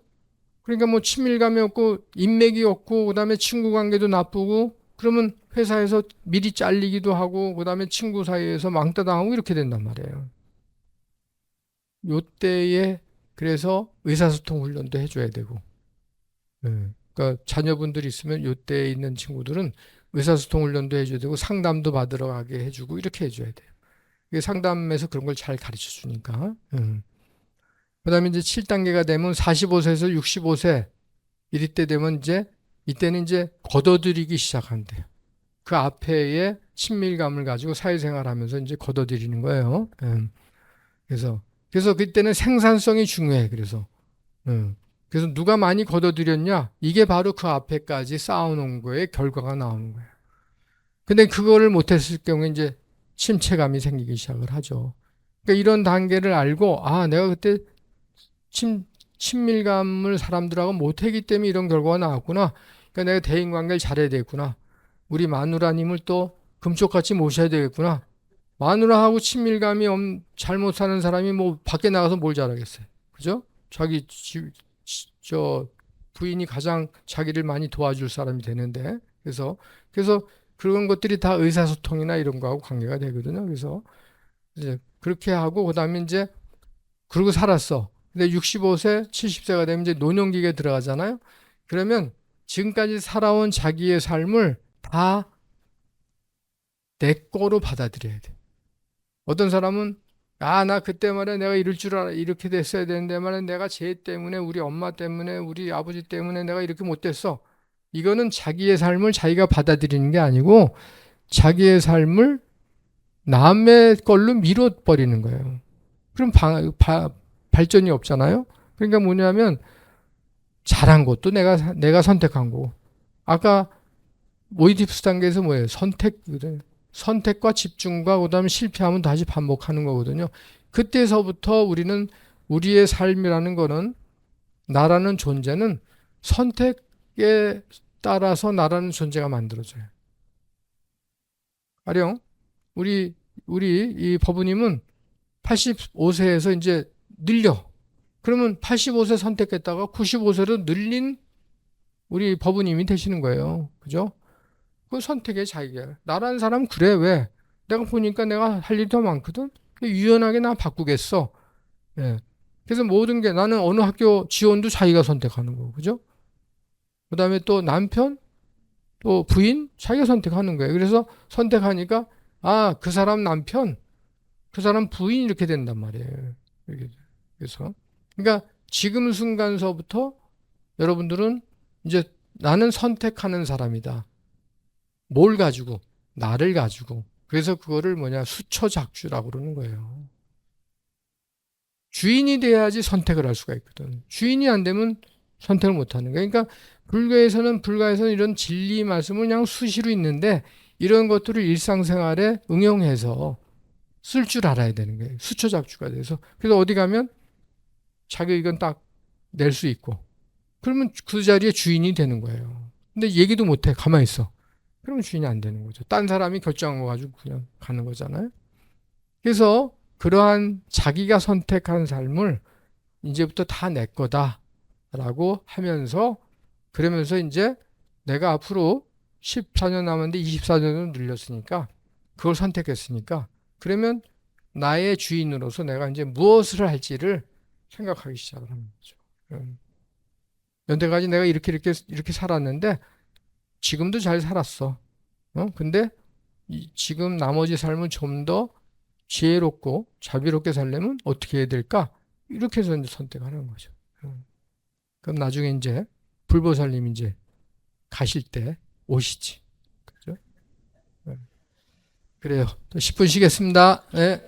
그러니까 뭐 친밀감이 없고 인맥이 없고 그다음에 친구 관계도 나쁘고 그러면 회사에서 미리 잘리기도 하고 그다음에 친구 사이에서 왕따 당하고 이렇게 된단 말이에요. 요때에 그래서 의사소통 훈련도 해줘야 되고. 그러니까 자녀분들이 있으면 요때에 있는 친구들은 의사소통 훈련도 해줘야 되고 상담도 받으러 가게 해주고 이렇게 해줘야 돼요. 이게 상담에서 그런 걸 잘 가르쳐 주니까. 그다음에 이제 7단계가 되면 45세에서 65세 이럴 때 되면 이때는 이제 걷어들이기 시작한대요. 그 앞에의 친밀감을 가지고 사회생활하면서 이제 걷어들이는 거예요. 그래서 그때는 생산성이 중요해. 그래서 누가 많이 걷어들였냐? 이게 바로 그 앞에까지 쌓아놓은 거에 결과가 나오는 거예요. 근데 그거를 못했을 경우에 이제 침체감이 생기기 시작을 하죠. 그러니까 이런 단계를 알고, 아, 내가 그때 친밀감을 사람들하고 못했기 때문에 이런 결과가 나왔구나. 그러니까 내가 대인관계를 잘해야 되겠구나. 우리 마누라님을 또 금쪽같이 모셔야 되겠구나. 마누라하고 친밀감이 잘 못 사는 사람이 뭐 밖에 나가서 뭘 잘하겠어요. 그죠? 자기 저 부인이 가장 자기를 많이 도와줄 사람이 되는데 그래서 그런 것들이 다 의사소통이나 이런 거하고 관계가 되거든요. 그래서 이제 그렇게 하고 그다음에 이제 그러고 살았어. 근데 65세, 70세가 되면 이제 노년기에 들어가잖아요. 그러면 지금까지 살아온 자기의 삶을 다 내 거로 받아들여야 돼. 어떤 사람은 나 그때 말에 내가 이럴 줄 알아. 이렇게 됐어야 되는데 말에 내가 쟤 때문에 우리 엄마 때문에 우리 아버지 때문에 내가 이렇게 못됐어. 이거는 자기의 삶을 자기가 받아들이는 게 아니고 자기의 삶을 남의 걸로 밀어버리는 거예요. 그럼 발전이 없잖아요. 그러니까 뭐냐면 잘한 것도 내가 선택한 거고. 아까 오이디푸스 단계에서 뭐예요? 선택과 집중과 그다음에 실패하면 다시 반복하는 거거든요. 그때서부터 우리는 우리의 삶이라는 거는 나라는 존재는 선택에 따라서 나라는 존재가 만들어져요. 가령 우리 이 법우님은 85세에서 이제 늘려. 그러면 85세 선택했다가 95세로 늘린 우리 법우님이 되시는 거예요. 그죠? 그 선택의 자유야. 나라는 사람 그래. 왜? 내가 보니까 내가 할 일이 더 많거든. 유연하게 나 바꾸겠어. 예. 그래서 모든 게 나는 어느 학교 지원도 자기가 선택하는 거고, 그죠? 그다음에 또 남편, 또 부인 자기가 선택하는 거예요. 그래서 선택하니까 그 사람 남편, 그 사람 부인 이렇게 된단 말이에요. 그래서 그러니까 지금 순간서부터 여러분들은 이제 나는 선택하는 사람이다. 뭘 가지고? 나를 가지고. 그래서 그거를 수처작주라고 그러는 거예요. 주인이 돼야지 선택을 할 수가 있거든. 주인이 안 되면 선택을 못 하는 거예요. 그러니까 불교에서는 이런 진리 말씀을 그냥 수시로 있는데 이런 것들을 일상생활에 응용해서 쓸 줄 알아야 되는 거예요. 수처작주가 돼서. 그래서 어디 가면 자기 의견 딱 낼 수 있고. 그러면 그 자리에 주인이 되는 거예요. 근데 얘기도 못 해. 가만히 있어. 그러면 주인이 안 되는 거죠. 딴 사람이 결정한 거 가지고 그냥 가는 거잖아요. 그래서 그러한 자기가 선택한 삶을 이제부터 다 내 거다라고 하면서 그러면서 이제 내가 앞으로 14년 남았는데 24년으로 늘렸으니까 그걸 선택했으니까 그러면 나의 주인으로서 내가 이제 무엇을 할지를 생각하기 시작을 하는 거죠. 연대까지 내가 이렇게 살았는데 지금도 잘 살았어. 근데 지금 나머지 삶을 좀 더 지혜롭고 자비롭게 살려면 어떻게 해야 될까? 이렇게 해서 이제 선택하는 거죠. 그럼 나중에 이제 불보살님 이제 가실 때 오시지. 그죠? 그래요. 또 10분 쉬겠습니다. 네.